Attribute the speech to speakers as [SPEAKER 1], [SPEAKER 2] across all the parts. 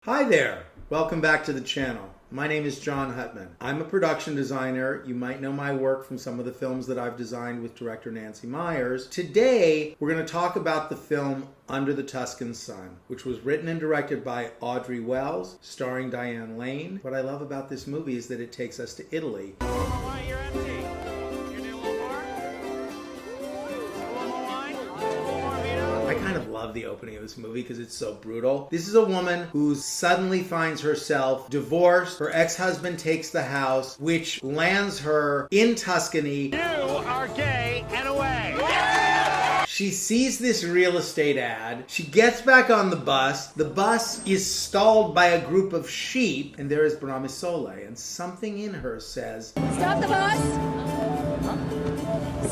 [SPEAKER 1] Hi there! Welcome back to the channel. My name is Jon Hutman. I'm a production designer. You might know my work from some of the films that I've designed with director Nancy Meyers. Today, we're going to talk about the film Under the Tuscan Sun, which was written and directed by Audrey, starring Diane Lane. What I love about this movie is that it takes us to Italy.
[SPEAKER 2] You're empty. You need a little more? A little more wine? A little more vino?
[SPEAKER 1] I kind of love the opening of this movie because it's so brutal. This is a woman who suddenly finds herself divorced. Her ex-husband takes the house, which lands her in Tuscany.
[SPEAKER 2] You are gay and away.
[SPEAKER 1] She sees this real estate ad. She gets back on the bus. The bus is stalled by a group of sheep, and there is Bramisole, and something in her says,
[SPEAKER 3] "Stop the bus!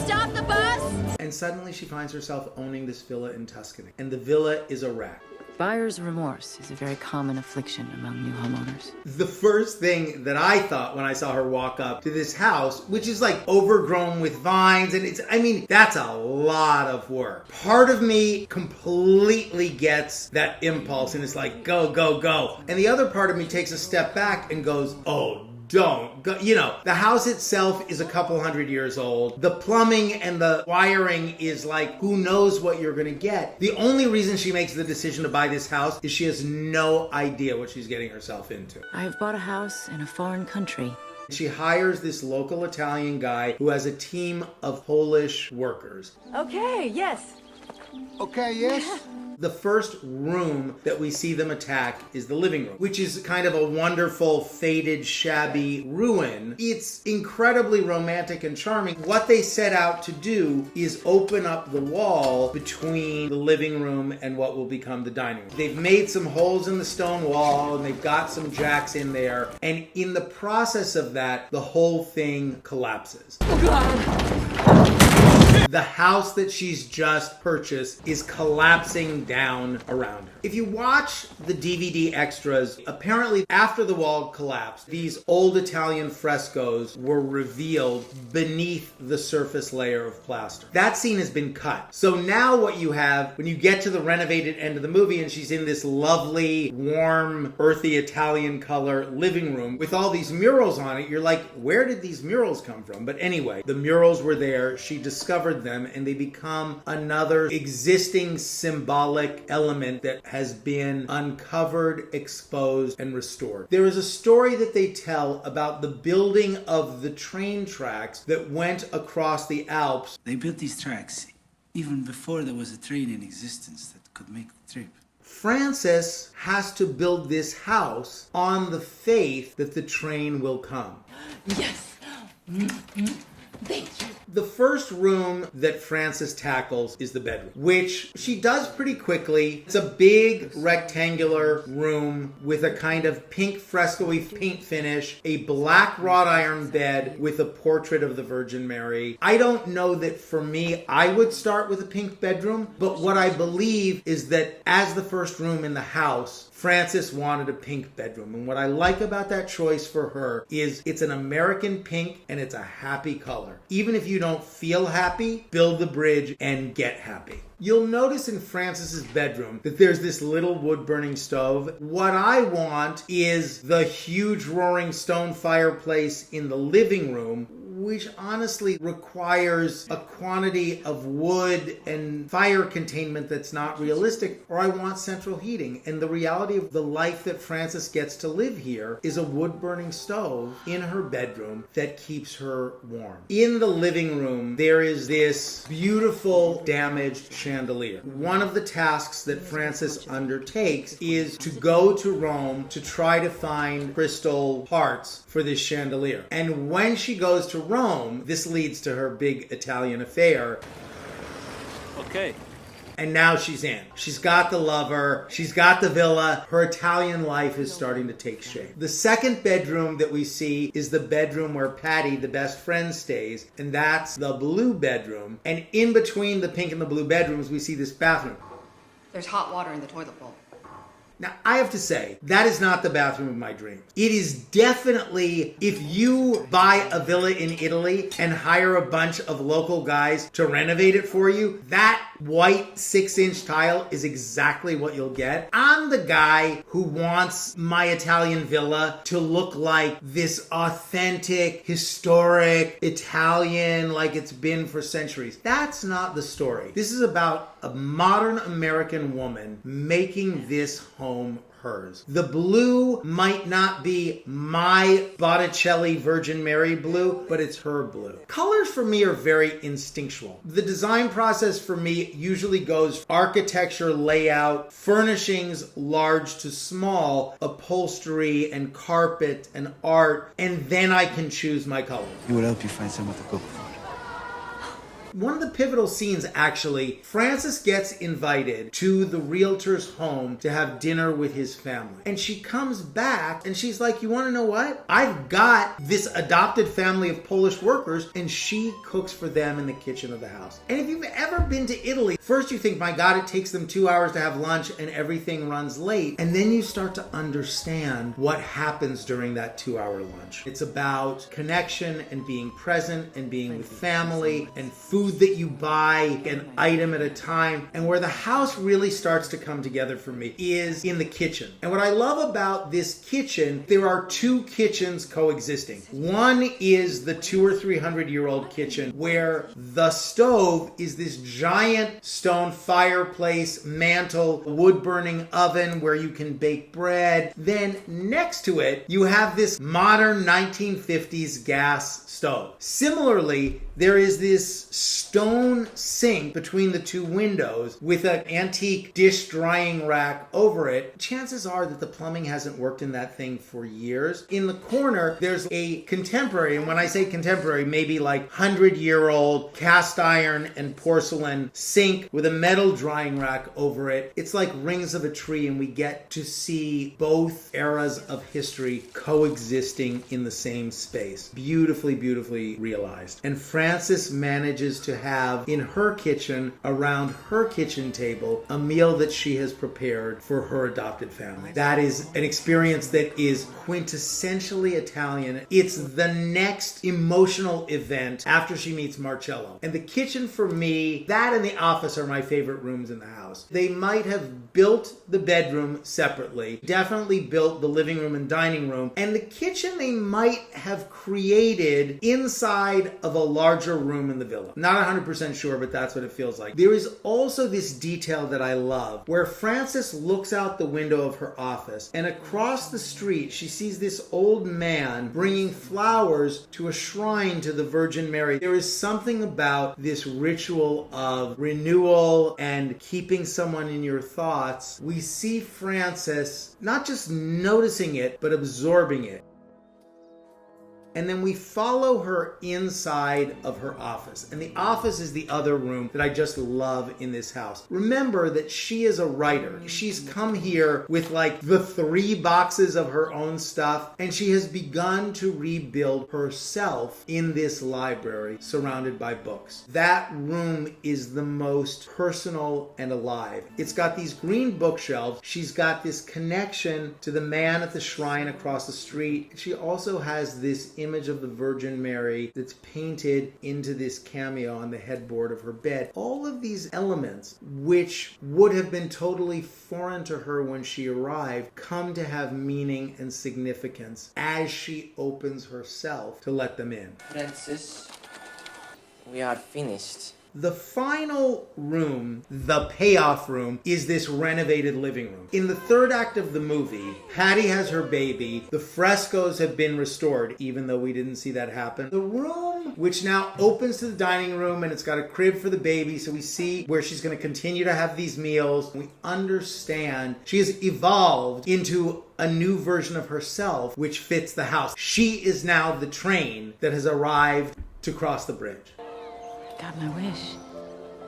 [SPEAKER 3] Stop the bus!"
[SPEAKER 1] And suddenly she finds herself owning this villa in Tuscany, and the villa is a wreck.
[SPEAKER 4] Buyer's remorse is a very common affliction among new homeowners.
[SPEAKER 1] The first thing that I thought when I saw her walk up to this house, which is like overgrown with vines, and that's a lot of work. Part of me completely gets that impulse and it's like, go, go, go. And the other part of me takes a step back and goes, oh, don't go. You know, the house itself is a couple hundred years old. The plumbing and the wiring is like, who knows what you're going to get. The only reason she makes the decision to buy this house is she has no idea what she's getting herself into.
[SPEAKER 4] I have bought a house in a foreign country.
[SPEAKER 1] She hires this local Italian guy who has a team of Polish workers.
[SPEAKER 3] Okay, yes.
[SPEAKER 5] Okay, yes?
[SPEAKER 1] The first room that we see them attack is the living room, which is kind of a wonderful, faded, shabby ruin. It's incredibly romantic and charming. What they set out to do is open up the wall between the living room and what will become the dining room. They've made some holes in the stone wall and they've got some jacks in there. And in the process of that, the whole thing collapses.
[SPEAKER 3] Oh, God.
[SPEAKER 1] The house that she's just purchased is collapsing down around her. If you watch the DVD extras, apparently after the wall collapsed, these old Italian frescoes were revealed beneath the surface layer of plaster. That scene has been cut. So now what you have, when you get to the renovated end of the movie and she's in this lovely, warm, earthy Italian color living room with all these murals on it, you're like, where did these murals come from? But anyway, the murals were there. She discovered them and they become another existing symbolic element that has been uncovered, exposed, and restored. There is a story that they tell about the building of the train tracks that went across the Alps.
[SPEAKER 6] They built these tracks even before there was a train in existence that could make the trip.
[SPEAKER 1] Francis has to build this house on the faith that the train will come.
[SPEAKER 3] Yes. Thank you.
[SPEAKER 1] The first room that Frances tackles is the bedroom, which she does pretty quickly. It's a big rectangular room with a kind of pink fresco-y paint finish, a black wrought iron bed with a portrait of the Virgin Mary. I don't know that for me, I would start with a pink bedroom, but what I believe is that as the first room in the house, Frances wanted a pink bedroom. And what I like about that choice for her is it's an American pink and it's a happy color. Even if you don't feel happy, build the bridge and get happy. You'll notice in Frances's bedroom that there's this little wood-burning stove. What I want is the huge roaring stone fireplace in the living room, which honestly requires a quantity of wood and fire containment that's not realistic, or I want central heating. And the reality of the life that Frances gets to live here is a wood-burning stove in her bedroom that keeps her warm. In the living room, there is this beautiful damaged chandelier. One of the tasks that Frances undertakes is to go to Rome to try to find crystal parts for this chandelier. And when she goes to Rome, this leads to her big Italian affair.
[SPEAKER 2] Okay.
[SPEAKER 1] And now she's in. She's got the lover. She's got the villa. Her Italian life is starting to take shape. The second bedroom that we see is the bedroom where Patty, the best friend, stays. And that's the blue bedroom. And in between the pink and the blue bedrooms, we see this bathroom.
[SPEAKER 7] There's hot water in the toilet bowl.
[SPEAKER 1] Now, I have to say, that is not the bathroom of my dreams. It is definitely, if you buy a villa in Italy and hire a bunch of local guys to renovate it for you, that white 6-inch tile is exactly what you'll get. I'm the guy who wants my Italian villa to look like this authentic, historic Italian, like it's been for centuries. That's not the story. This is about a modern American woman making this home hers. The blue might not be my Botticelli Virgin Mary blue, but it's her blue. Colors for me are very instinctual. The design process for me usually goes architecture, layout, furnishings large to small, upholstery and carpet and art, and then I can choose my colors.
[SPEAKER 6] It will help you find someone to cook for.
[SPEAKER 1] One of the pivotal scenes, actually, Frances gets invited to the realtor's home to have dinner with his family. And she comes back and she's like, you want to know what? I've got this adopted family of Polish workers, and she cooks for them in the kitchen of the house. And if you've ever been to Italy, first you think, my God, it takes them 2 hours to have lunch and everything runs late. And then you start to understand what happens during that 2-hour lunch. It's about connection and being present and being with family and food that you buy an item at a time. And where the house really starts to come together for me is in the kitchen. And what I love about this kitchen, there are two kitchens coexisting. One is the 200 or 300-year-old kitchen where the stove is this giant stone fireplace, mantle, wood-burning oven where you can bake bread. Then next to it, you have this modern 1950s gas stove. Similarly, there is this stone sink between the two windows with an antique dish drying rack over it. Chances are that the plumbing hasn't worked in that thing for years. In the corner, there's a contemporary, and when I say contemporary, maybe like 100-year-old cast iron and porcelain sink with a metal drying rack over it. It's like rings of a tree, and we get to see both eras of history coexisting in the same space. Beautifully, beautifully realized. And Frances manages to have in her kitchen, around her kitchen table, a meal that she has prepared for her adopted family. That is an experience that is quintessentially Italian. It's the next emotional event after she meets Marcello. And the kitchen for me, that and the office are my favorite rooms in the house. They might have built the bedroom separately, definitely built the living room and dining room, and the kitchen they might have created inside of a larger room in the villa. Not 100% sure, but that's what it feels like. There is also this detail that I love where Frances looks out the window of her office, and across the street she sees this old man bringing flowers to a shrine to the Virgin Mary. There is something about this ritual of renewal and keeping someone in your thoughts. We see Frances not just noticing it, but absorbing it. And then we follow her inside of her office. And the office is the other room that I just love in this house. Remember that she is a writer. She's come here with like the 3 boxes of her own stuff, and she has begun to rebuild herself in this library surrounded by books. That room is the most personal and alive. It's got these green bookshelves. She's got this connection to the man at the shrine across the street. She also has this image of the Virgin Mary that's painted into this cameo on the headboard of her bed. All of these elements, which would have been totally foreign to her when she arrived, come to have meaning and significance as she opens herself to let them in.
[SPEAKER 7] Francis, we are finished.
[SPEAKER 1] The final room, the payoff room, is this renovated living room. In the third act of the movie, Patty has her baby. The frescoes have been restored, even though we didn't see that happen. The room, which now opens to the dining room, and it's got a crib for the baby, so we see where she's going to continue to have these meals. We understand she has evolved into a new version of herself, which fits the house. She is now the train that has arrived to cross the bridge.
[SPEAKER 4] Got my wish.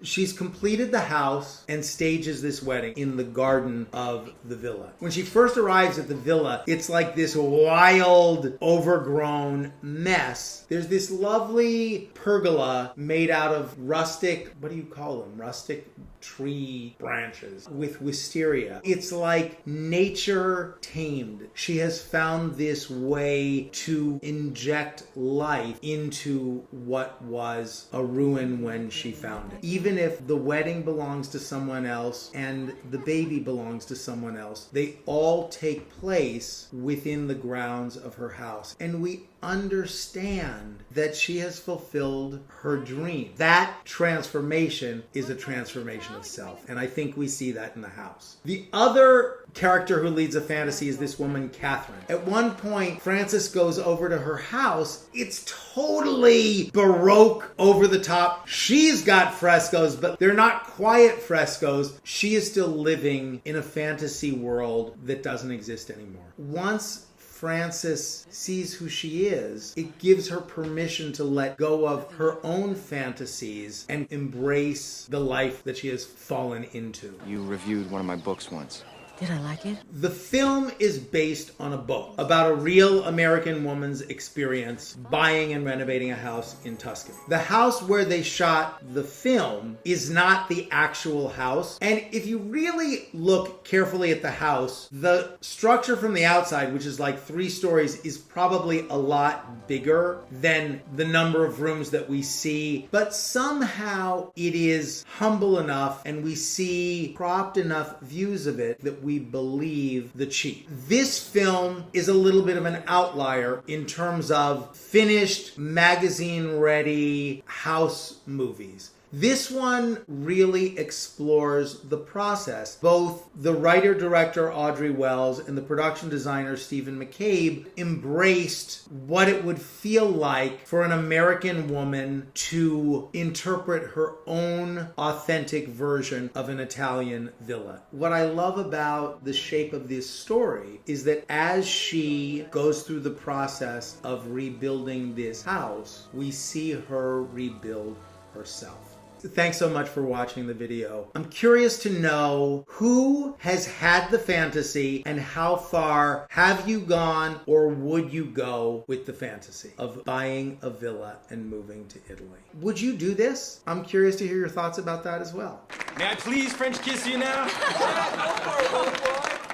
[SPEAKER 1] She's completed the house and stages this wedding in the garden of the villa. When she first arrives at the villa, it's like this wild, overgrown mess. There's this lovely pergola made out of rustic, what do you call them? Rustic tree branches with wisteria. It's like nature tamed. She has found this way to inject life into what was a ruin when she found it. Even if the wedding belongs to someone else and the baby belongs to someone else, they all take place within the grounds of her house. And we understand that she has fulfilled her dream. That transformation is a transformation of self. And I think we see that in the house. The other character who leads a fantasy is this woman, Catherine. At one point, Frances goes over to her house. It's totally Baroque, over the top. She's got frescoes, but they're not quiet frescoes. She is still living in a fantasy world that doesn't exist anymore. Once Frances sees who she is, it gives her permission to let go of her own fantasies and embrace the life that she has fallen into.
[SPEAKER 8] You reviewed one of my books once.
[SPEAKER 4] Did I like it?
[SPEAKER 1] The film is based on a book about a real American woman's experience buying and renovating a house in Tuscany. The house where they shot the film is not the actual house. And if you really look carefully at the house, the structure from the outside, which is like 3 stories, is probably a lot bigger than the number of rooms that we see. But somehow it is humble enough and we see cropped enough views of it that we believe the cheap. This film is a little bit of an outlier in terms of finished, magazine-ready house movies. This one really explores the process. Both the writer-director Audrey Wells and the production designer Stephen McCabe embraced what it would feel like for an American woman to interpret her own authentic version of an Italian villa. What I love about the shape of this story is that as she goes through the process of rebuilding this house, we see her rebuild herself. Thanks so much for watching the video. I'm curious to know who has had the fantasy and how far have you gone or would you go with the fantasy of buying a villa and moving to Italy. Would you do this? I'm curious to hear your thoughts about that as well.
[SPEAKER 2] May I please French kiss you now?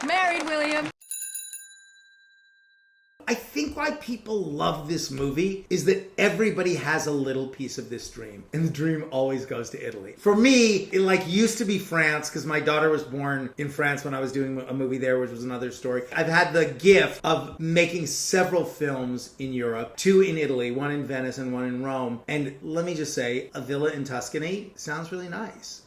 [SPEAKER 3] Married, William.
[SPEAKER 1] I think why people love this movie is that everybody has a little piece of this dream, and the dream always goes to Italy. For me, it used to be France, because my daughter was born in France when I was doing a movie there, which was another story. I've had the gift of making several films in Europe, 2 in Italy, 1 in Venice and 1 in Rome, and let me just say, a villa in Tuscany sounds really nice.